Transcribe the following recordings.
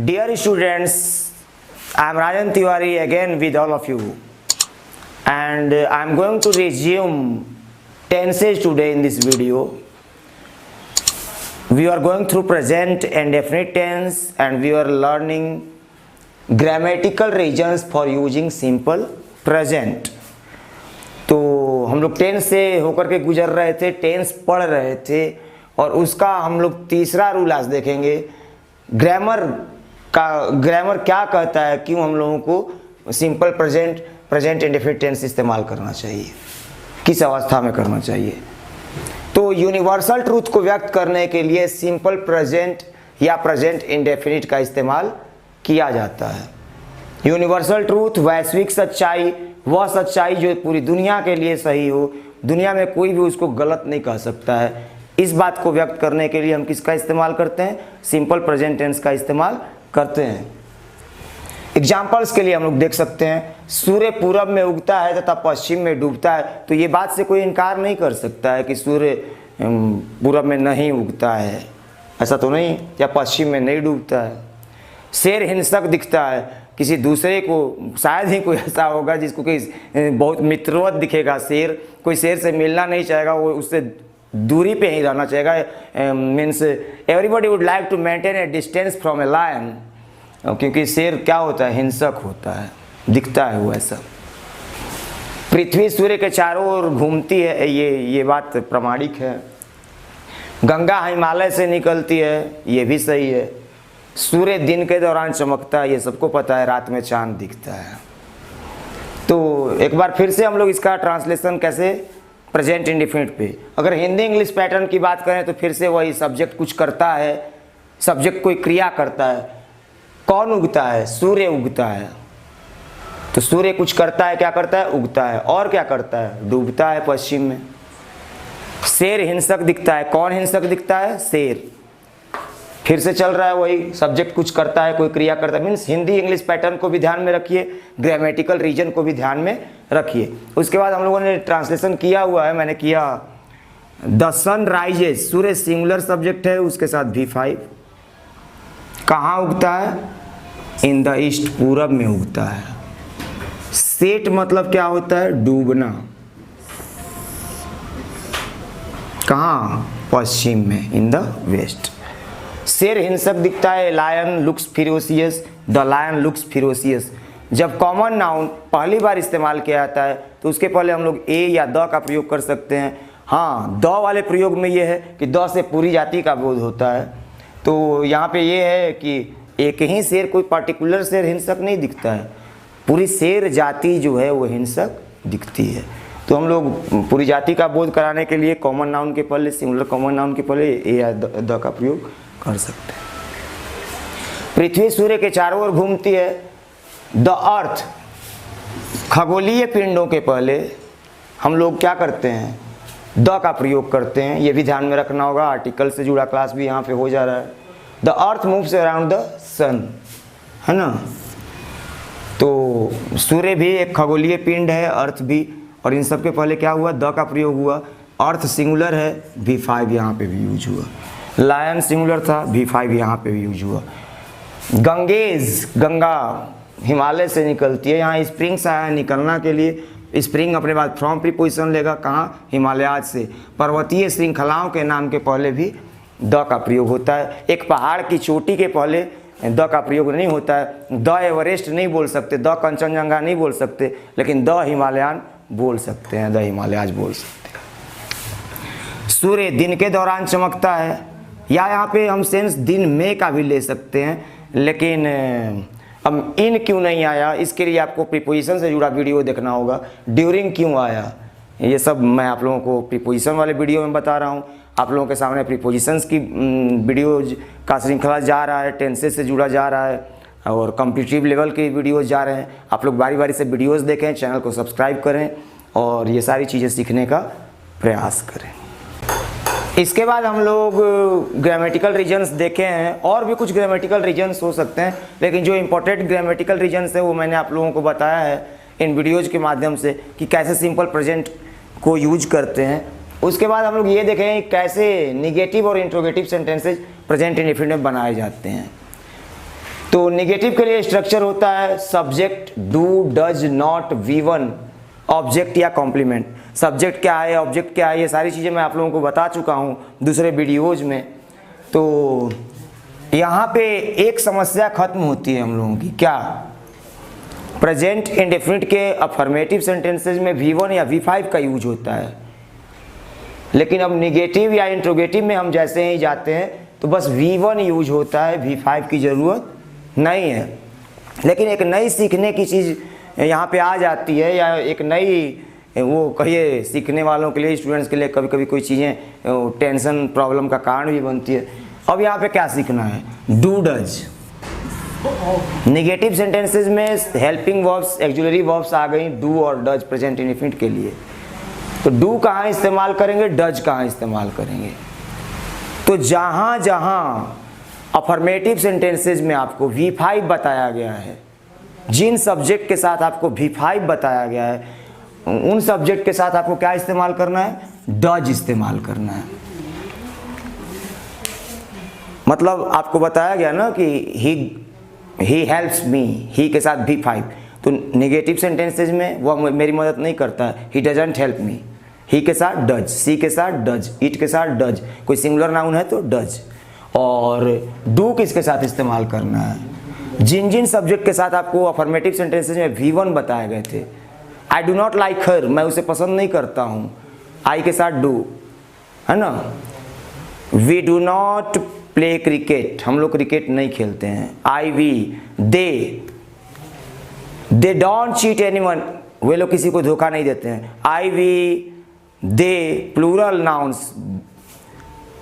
Dear students, I am Rajan Tiwari again with all of you, and I am going to resume tenses today in this video. We are going through present and definite tense, and we are learning grammatical regions for using simple present. तो हम लोग tense से होकर के गुजर रहे थे, tense पढ़ रहे थे, और उसका हम लोग तीसरा रूल आज देखेंगे। ग्रामर क्या कहता है, क्यों हम लोगों को सिंपल प्रेजेंट इंडेफिनिट टेंस इस्तेमाल करना चाहिए, किस अवस्था में करना चाहिए। तो यूनिवर्सल ट्रूथ को व्यक्त करने के लिए सिंपल प्रेजेंट या प्रेजेंट इंडेफिनिट का इस्तेमाल किया जाता है। यूनिवर्सल ट्रूथ, वैश्विक सच्चाई, वह सच्चाई जो पूरी दुनिया के लिए सही हो, दुनिया में कोई भी उसको गलत नहीं कह सकता है। इस बात को व्यक्त करने के लिए हम किसका इस्तेमाल करते हैं? सिंपल प्रेजेंट टेंस का इस्तेमाल करते हैं। एग्जाम्पल्स के लिए हम लोग देख सकते हैं, सूर्य पूरब में उगता है तथा पश्चिम में डूबता है। तो ये बात से कोई इनकार नहीं कर सकता है कि सूर्य पूरब में नहीं उगता है, ऐसा तो नहीं, या पश्चिम में नहीं डूबता है। शेर हिंसक दिखता है, किसी दूसरे को शायद ही कोई ऐसा होगा जिसको कि बहुत मित्रवत दिखेगा शेर, कोई शेर से मिलना नहीं चाहेगा, वो उससे दूरी पे ही रहना चाहेगा। Means everybody would like to maintain a distance from a lion, क्योंकि शेर क्या होता है? हिंसक होता है, दिखता है वो ऐसा। पृथ्वी सूर्य के चारों ओर घूमती है, ये बात प्रामाणिक है। गंगा हिमालय से निकलती है, ये भी सही है। सूर्य दिन के दौरान चमकता है, ये सबको पता है, रात में चांद दिखता है। तो एक बार फिर से हम लोग इसका ट्रांसलेशन कैसे, प्रेजेंट इंडेफिनिट पे। अगर हिंदी इंग्लिश पैटर्न की बात करें तो फिर से वही, सब्जेक्ट कुछ करता है, सब्जेक्ट कोई क्रिया करता है। कौन उगता है? सूर्य उगता है। तो सूर्य कुछ करता है, क्या करता है? उगता है। और क्या करता है? डूबता है पश्चिम में। शेर हिंसक दिखता है, कौन हिंसक दिखता है? शेर। फिर से चल रहा है वही, सब्जेक्ट कुछ करता है, कोई क्रिया करता है। मीन्स हिंदी इंग्लिश पैटर्न को भी ध्यान में रखिए, ग्रामेटिकल रीजन को भी ध्यान में रखिए। उसके बाद हम लोगों ने ट्रांसलेशन किया हुआ है, मैंने किया, द सन राइजेस, सूर्य सिंगुलर सब्जेक्ट है, उसके साथ V5। कहाँ उगता है? इन द ईस्ट, पूरब में उगता है। सेट मतलब क्या होता है? डूबना। कहाँ? पश्चिम में, इन द वेस्ट। शेर हिंसक दिखता है, lion looks ferocious, the lion looks ferocious. जब कॉमन नाउन पहली बार इस्तेमाल किया जाता है तो उसके पहले हम लोग ए या द का प्रयोग कर सकते हैं। हाँ, द वाले प्रयोग में ये है कि द से पूरी जाति का बोध होता है। तो यहाँ पे ये है कि एक ही शेर, कोई पर्टिकुलर शेर हिंसक नहीं दिखता है, पूरी शेर जाति जो है वो हिंसक दिखती है। तो हम लोग पूरी जाति का बोध कराने के लिए कॉमन नाउन के पहले, सिंगुलर कॉमन नाउन के पहले ए या द का प्रयोग कर सकते हैं। पृथ्वी सूर्य के चारों ओर घूमती है। द अर्थ, खगोलीय पिंडों के पहले हम लोग क्या करते हैं? द का प्रयोग करते हैं। ये भी ध्यान में रखना होगा, आर्टिकल से जुड़ा क्लास भी यहाँ पे हो जा रहा है। The earth moves around the sun, है ना। तो सूर्य भी एक खगोलीय पिंड है, अर्थ भी, और इन सब के पहले क्या हुआ? द का प्रयोग हुआ। अर्थ सिंगुलर है, V5 यहाँ पे भी यूज हुआ। लायन सिंगुलर था, V5 यहाँ पे भी यूज हुआ। गंगेज, गंगा हिमालय से निकलती है। यहाँ स्प्रिंग से आया निकलना के लिए, स्प्रिंग अपने बाद फ्रॉम प्रीपोजिशन लेगा, कहाँ? हिमालयाज से। पर्वतीय श्रृंखलाओं के नाम के पहले भी द का प्रयोग होता है। एक पहाड़ की चोटी के पहले द का प्रयोग नहीं होता है। द एवरेस्ट नहीं बोल सकते, द कंचनजंगा नहीं बोल सकते, लेकिन द हिमालयान बोल सकते हैं, द हिमालयाज बोल सकते हैं। सूर्य दिन के दौरान चमकता है, या यहाँ पे हम सेंस दिन में का भी ले सकते हैं, लेकिन अब इन क्यों नहीं आया, इसके लिए आपको प्रीपोजिशन से जुड़ा वीडियो देखना होगा। ड्यूरिंग क्यों आया, ये सब मैं आप लोगों को प्रीपोजिशन वाले वीडियो में बता रहा हूँ। आप लोगों के सामने प्रीपोजिशंस की वीडियोज का श्रृंखला जा रहा है, टेंसेस से जुड़ा जा रहा है, और कॉम्पिटिटिव लेवल के वीडियोज़ जा रहे हैं। आप लोग बारी बारी से वीडियोज़ देखें, चैनल को सब्सक्राइब करें और ये सारी चीज़ें सीखने का प्रयास करें। इसके बाद हम लोग ग्रामेटिकल रीजन्स देखे हैं, और भी कुछ ग्रामेटिकल रीजन्स हो सकते हैं, लेकिन जो इंपॉर्टेंट ग्रामेटिकल रीजन्स है वो मैंने आप लोगों को बताया है इन वीडियोज़ के माध्यम से कि कैसे सिंपल प्रेजेंट को यूज करते हैं। उसके बाद हम लोग ये देखें कैसे निगेटिव और इंट्रोगेटिव सेंटेंसेज प्रेजेंट इंडेफिनिट में बनाए जाते हैं। तो निगेटिव के लिए स्ट्रक्चर होता है subject, do, does, not, V1, object या कॉम्प्लीमेंट। सब्जेक्ट क्या है, ऑब्जेक्ट क्या है, ये सारी चीज़ें मैं आप लोगों को बता चुका हूँ दूसरे वीडियोज़ में। तो यहाँ पे एक समस्या खत्म होती है हम लोगों की, क्या? प्रेजेंट इंडेफिनिट के अफर्मेटिव सेंटेंसेज में V1 या V5 का यूज होता है, लेकिन अब निगेटिव या इंट्रोगेटिव में हम जैसे ही जाते हैं तो बस V1 यूज होता है, V5 की ज़रूरत नहीं है। लेकिन एक नई सीखने की चीज़ यहाँ पे आ जाती है, या एक नई वो कहिए सीखने वालों के लिए, स्टूडेंट्स के लिए कभी कभी कोई चीज़ें टेंशन प्रॉब्लम का कारण भी बनती है। अब यहाँ पे क्या सीखना है? Do, does. निगेटिव सेंटेंसेज में हेल्पिंग वर्ब्स, एक्सुलरी वर्ब्स आ गई, डू और डज प्रेजेंट इंडेफिनिट के लिए। तो डू कहाँ इस्तेमाल करेंगे, डज कहाँ इस्तेमाल करेंगे? तो जहाँ जहाँ अफर्मेटिव सेंटेंसेज में आपको V5 बताया गया है, जिन सब्जेक्ट के साथ आपको V5 बताया गया है, उन सब्जेक्ट के साथ आपको क्या इस्तेमाल करना है? डज इस्तेमाल करना है। मतलब आपको बताया गया ना कि ही हेल्प्स मी, ही के साथ V5, तो नेगेटिव सेंटेंसेज में वो मेरी मदद नहीं करता है, ही डजंट हेल्प मी। ही के साथ डज, सी के साथ डज, इट के साथ डज, कोई सिंगुलर नाउन है तो डज। और डू किसके साथ इस्तेमाल करना है? जिन जिन सब्जेक्ट के साथ आपको अफर्मेटिव सेंटेंसेज में V1 बताए गए थे, आई डू नॉट लाइक हर, मैं उसे पसंद नहीं करता हूँ, आई के साथ डू, है ना। We do not play cricket, हम लोग क्रिकेट नहीं खेलते हैं, I we. They don't cheat anyone, वे लोग किसी को धोखा नहीं देते हैं, I we, they, plural nouns.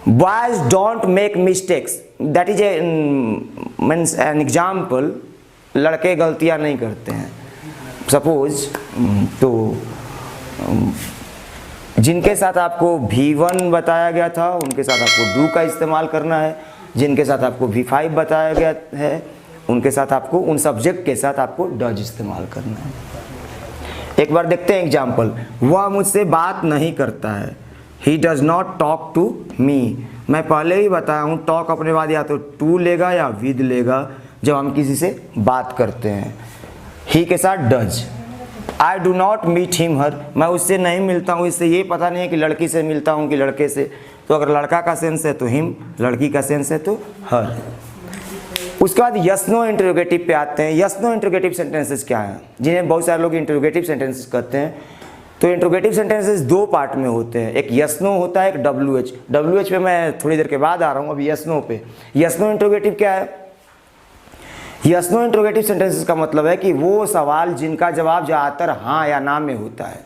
Boys don't make mistakes, that is a means an example, लड़के गलतियां नहीं करते हैं, सपोज। तो जिनके साथ आपको V1 बताया गया था उनके साथ आपको डू का इस्तेमाल करना है, जिनके साथ आपको V5 बताया गया है उनके साथ आपको, उन सब्जेक्ट के साथ आपको डज इस्तेमाल करना है। एक बार देखते हैं एग्जाम्पल। वह मुझसे बात नहीं करता है, he does not talk to me. मैं पहले ही बताया हूँ, टॉक अपने बाद या तो टू लेगा या विद लेगा जब हम किसी से बात करते हैं। ही के साथ does. I do not meet him her, मैं उससे नहीं मिलता हूँ, इससे ये पता नहीं है कि लड़की से मिलता हूँ कि लड़के से। तो अगर लड़का का सेंस है तो हिम, लड़की का सेंस है तो हर। उसके बाद यस नो इंटरोगेटिव पे आते हैं। यस नो इंटरोगेटिव सेंटेंसेस क्या हैं, जिन्हें बहुत सारे लोग इंटरोगेटिव सेंटेंसेस कहते हैं। तो इंटरोगेटिव सेंटेंसेस दो पार्ट में होते हैं, एक यस नो होता है, एक WH। WH पे मैं थोड़ी देर के बाद आ रहा हूँ, अभी यस नो पे। यस नो इंटरोगेटिव क्या है? यस नो इंटरोगेटिव सेंटेंसेस का मतलब है कि वो सवाल जिनका जवाब ज़्यादातर हाँ या ना में होता है।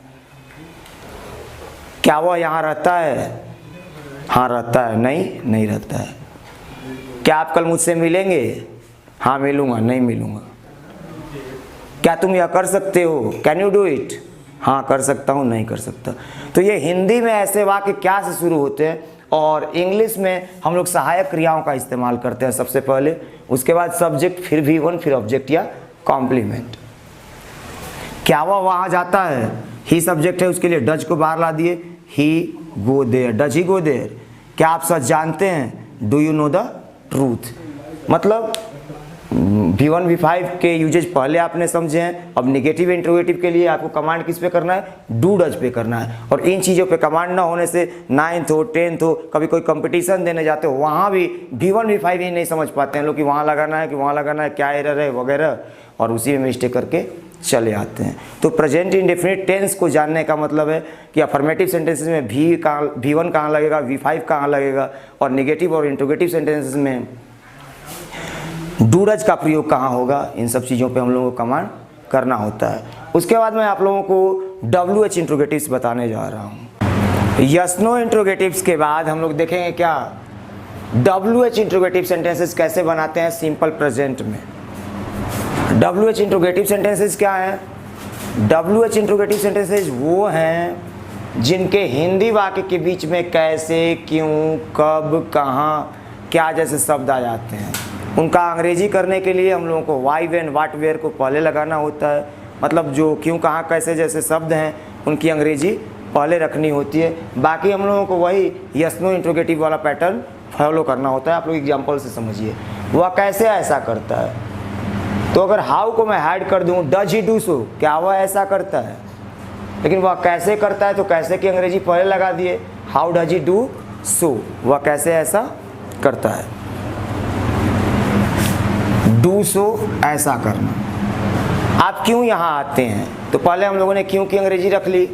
क्या वो यहाँ रहता है? हाँ रहता है, नहीं नहीं रहता है। क्या आप कल मुझसे मिलेंगे? हाँ मिलूंगा, नहीं मिलूंगा। क्या तुम यह कर सकते हो? Can you do it? हाँ कर सकता हूँ, नहीं कर सकता। तो ये हिंदी में ऐसे वाक्य क्या से शुरू होते हैं, और इंग्लिश में हम लोग सहायक क्रियाओं का इस्तेमाल करते हैं सबसे पहले, उसके बाद सब्जेक्ट, फिर V1, फिर ऑब्जेक्ट या कॉम्प्लीमेंट। क्या वह वहाँ जाता है? ही सब्जेक्ट है, उसके लिए डज को बाहर ला दिए, he go there, does he go there. क्या आप सच जानते हैं? Do you know the truth. मतलब V1 V5 के यूजेज पहले आपने समझे हैं। अब नेगेटिव इंटरोगेटिव के लिए आपको कमांड किस पे करना है? डू डज पे करना है। और इन चीज़ों पे कमांड ना होने से 9th हो 10th हो, कभी कोई कंपटीशन देने जाते हो, वहाँ भी V1 V5 ही नहीं समझ पाते हैं लोग कि वहाँ लगाना है कि वहाँ लगाना है, क्या एरर है वगैरह, और उसी में मिस्टेक करके चले आते हैं। तो प्रेजेंट इंडेफिनिट टेंस को जानने का मतलब है कि अफर्मेटिव सेंटेंसेस में V1 कहाँ लगेगा, V5 कहाँ लगेगा, और नेगेटिव और इंटरोगेटिव सेंटेंसेस में डू डज का प्रयोग कहाँ होगा। इन सब चीज़ों पे हम लोगों को कमांड करना होता है। उसके बाद मैं आप लोगों को WH इंट्रोगेटिव्स बताने जा रहा हूँ। यस नो इंट्रोगेटिव्स के बाद हम लोग देखेंगे क्या WH इंट्रोगेटिव सेंटेंसेस कैसे बनाते हैं सिंपल प्रेजेंट में। WH इंट्रोगेटिव सेंटेंसेस क्या है? WH इंट्रोगेटिव सेंटेंसेस वो हैं जिनके हिंदी वाक्य के बीच में कैसे, क्यों, कब, कहाँ, क्या जैसे शब्द आ जाते हैं। उनका अंग्रेजी करने के लिए हम लोगों को वाई, व्हेन, व्हाट, वेयर को पहले लगाना होता है। मतलब जो क्यों, कहाँ, कैसे जैसे शब्द हैं उनकी अंग्रेजी पहले रखनी होती है। बाकी हम लोगों को वही यस नो इंट्रोगेटिव वाला पैटर्न फॉलो करना होता है। आप लोग एग्जाम्पल से समझिए। वह कैसे ऐसा करता है? तो अगर हाउ को मैं हाइड कर दूं, डज ही डू सो, क्या वह ऐसा करता है, लेकिन वह कैसे करता है तो कैसे की अंग्रेजी पहले लगा दिए, how does he do so, वह कैसे ऐसा करता है, डू सो ऐसा करना। आप क्यों यहाँ आते हैं, तो पहले हम लोगों ने क्यों की अंग्रेजी रख ली,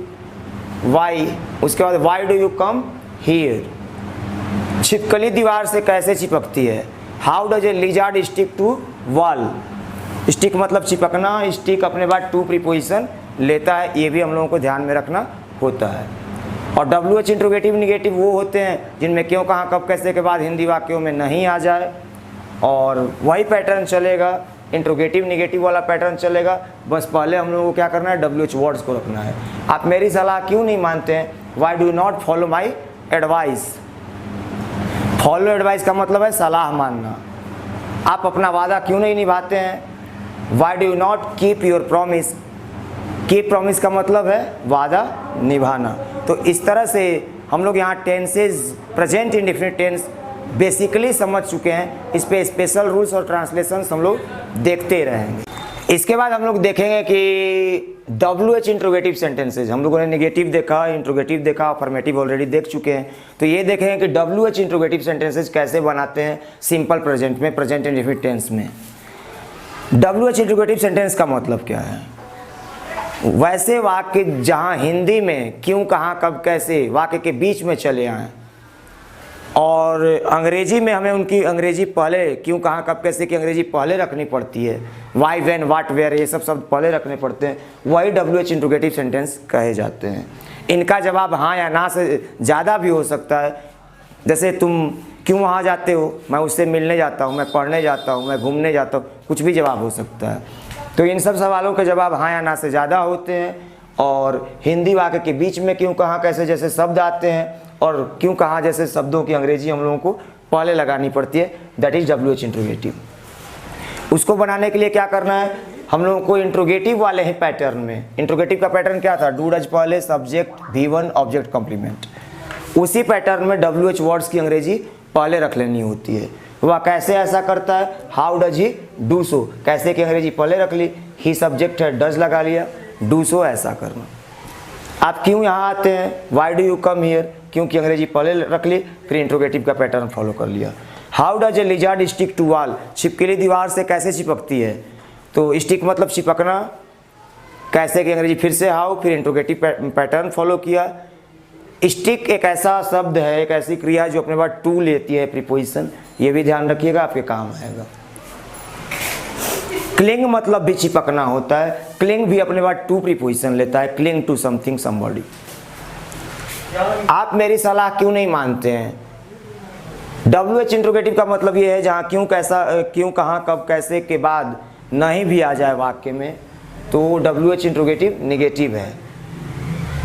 वाई, उसके बाद why do you come here. छिपकली दीवार से कैसे चिपकती है, how does a lizard stick to wall, stick मतलब चिपकना, स्टिक अपने बाद टू प्रीपोजिशन लेता है, ये भी हम लोगों को ध्यान में रखना होता है। और WH इंट्रोगेटिव निगेटिव वो होते हैं जिनमें क्यों कहाँ कब कैसे के बाद हिंदी वाक्यों में नहीं आ जाए, और वही पैटर्न चलेगा, इंट्रोगेटिव निगेटिव वाला पैटर्न चलेगा, बस पहले हम लोगों को क्या करना है, WH वर्ड्स को रखना है। आप मेरी सलाह क्यों नहीं मानते हैं, why do not follow my advice, follow advice का मतलब है सलाह मानना। आप अपना वादा क्यों नहीं निभाते हैं, why do not keep your promise, keep promise का मतलब है वादा निभाना। तो इस तरह से हम लोग यहाँ tenses, present indefinite tense basically समझ चुके हैं, इस पे स्पेशल रूल्स और ट्रांसलेशंस हम लोग देखते रहेंगे। इसके बाद हम लोग देखेंगे कि WH इंट्रोगेटिव सेंटेंसेज, हम लोगों ने नेगेटिव देखा, इंट्रोगेटिव देखा, अफर्मेटिव ऑलरेडी देख चुके हैं, तो ये देखेंगे कि WH इंट्रोगेटिव सेंटेंसेज कैसे बनाते हैं सिंपल प्रेजेंट में, प्रेजेंट इंडेफिनिट टेंस में। WH इंट्रोगेटिव सेंटेंस का मतलब क्या है, वैसे वाक्य जहाँ हिंदी में क्यों कहाँ कब कैसे वाक्य के बीच में चले आए, और अंग्रेजी में हमें उनकी अंग्रेजी पहले क्यों कहाँ कब कैसे की अंग्रेजी पहले रखनी पड़ती है, वाई व्हेन व्हाट वेयर ये सब शब्द पहले रखने पड़ते हैं, वही WH इंट्रोगेटिव सेंटेंस कहे जाते हैं। इनका जवाब हाँ या ना से ज़्यादा भी हो सकता है, जैसे तुम क्यों वहाँ जाते हो, मैं उससे मिलने जाता हूँ, मैं पढ़ने जाता हूँ, मैं घूमने जाता हूँ, कुछ भी जवाब हो सकता है। तो इन सब सवालों के जवाब हाँ या ना से ज़्यादा होते हैं, और हिंदी वाक्य के बीच में क्यों कहाँ कैसे जैसे शब्द आते हैं, और क्यों कहाँ जैसे शब्दों की अंग्रेजी हम लोगों को पहले लगानी पड़ती है, दैट इज WH इंट्रोगेटिव। उसको बनाने के लिए क्या करना है, हम लोगों को इंट्रोगेटिव वाले ही पैटर्न में, इंट्रोगेटिव का पैटर्न क्या था, डू डज पहले, सब्जेक्ट V1 ऑब्जेक्ट कॉम्प्लीमेंट, उसी पैटर्न में WH वर्ड्स की अंग्रेजी पहले रख लेनी होती है। वह कैसे ऐसा करता है, how does he do so, कैसे की अंग्रेजी पहले रख ली, ही सब्जेक्ट है डज लगा लिया, डू सो ऐसा करना। आप क्यों यहाँ आते हैं, Y do you come here, क्योंकि अंग्रेजी पहले रख ली, फिर इंट्रोगेटिव का पैटर्न फॉलो कर लिया। How does a lizard stick to wall, छिपकली दीवार से कैसे चिपकती है, तो स्टिक मतलब चिपकना, कैसे की अंग्रेजी फिर से हाउ, फिर इंट्रोगेटिव पैटर्न फॉलो किया। स्टिक एक ऐसा शब्द है, एक ऐसी क्रिया जो अपने बाद टू लेती है प्रीपोजिशन, ये भी ध्यान रखिएगा, आपके काम आएगा। क्लिंग मतलब भी चिपकना होता है, क्लिंग भी अपने बाद टू प्रीपोजिशन लेता है, क्लिंग टू समथिंग समबॉडी। आप मेरी सलाह क्यों नहीं मानते हैं, WH इंट्रोगेटिव का मतलब ये है जहाँ क्यों कैसा, क्यों कहाँ कब कैसे के बाद नहीं भी आ जाए वाक्य में, तो WH इंट्रोगेटिव निगेटिव है।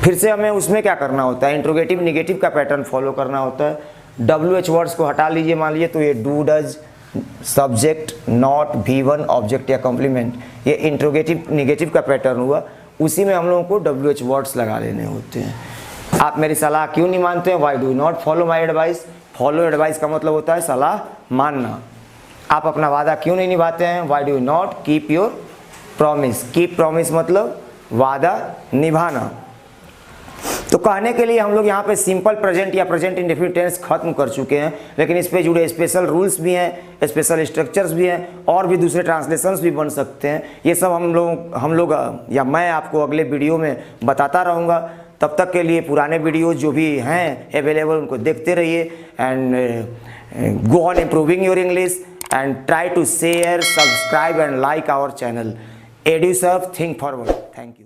फिर से हमें उसमें क्या करना होता है, इंट्रोगेटिव निगेटिव का पैटर्न फॉलो करना होता है। WH वर्ड्स को हटा लीजिए, मान लीजिए तो ये do does, subject, not, V1 object या कॉम्प्लीमेंट, ये इंट्रोगेटिव निगेटिव का पैटर्न हुआ, उसी में हम लोगों को WH वर्ड्स लगा लेने होते हैं। आप मेरी सलाह क्यों नहीं मानते हैं, why do not follow my advice, follow advice का मतलब होता है सलाह मानना। आप अपना वादा क्यों नहीं निभाते हैं, why do not keep your promise, keep promise मतलब वादा निभाना। तो कहने के लिए हम लोग यहाँ पे सिंपल प्रेजेंट या प्रेजेंट इंडेफिनिट टेंस खत्म कर चुके हैं, लेकिन इस पे जुड़े स्पेशल रूल्स भी हैं, स्पेशल स्ट्रक्चर्स भी हैं, और भी दूसरे ट्रांसलेशंस भी बन सकते हैं। ये सब हम लोग या मैं आपको अगले वीडियो में बताता रहूँगा। तब तक के लिए पुराने वीडियोज जो भी हैं अवेलेबल उनको देखते रहिए, and go on improving your English, and try to share, subscribe and like our channel EduServe, think forward. Thank you.